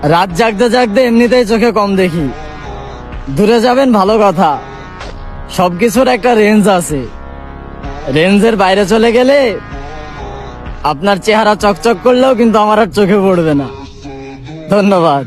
রাত জাগতে জাগতে এমনিতেই চোখে কম দেখি। দূরে যাবেন ভালো কথা, সবকিছুর একটা রেঞ্জ আছে। রেঞ্জের বাইরে চলে গেলে আপনার চেহারা চকচক করলেও কিন্তু আমার আর চোখে পড়বে না। ধন্যবাদ।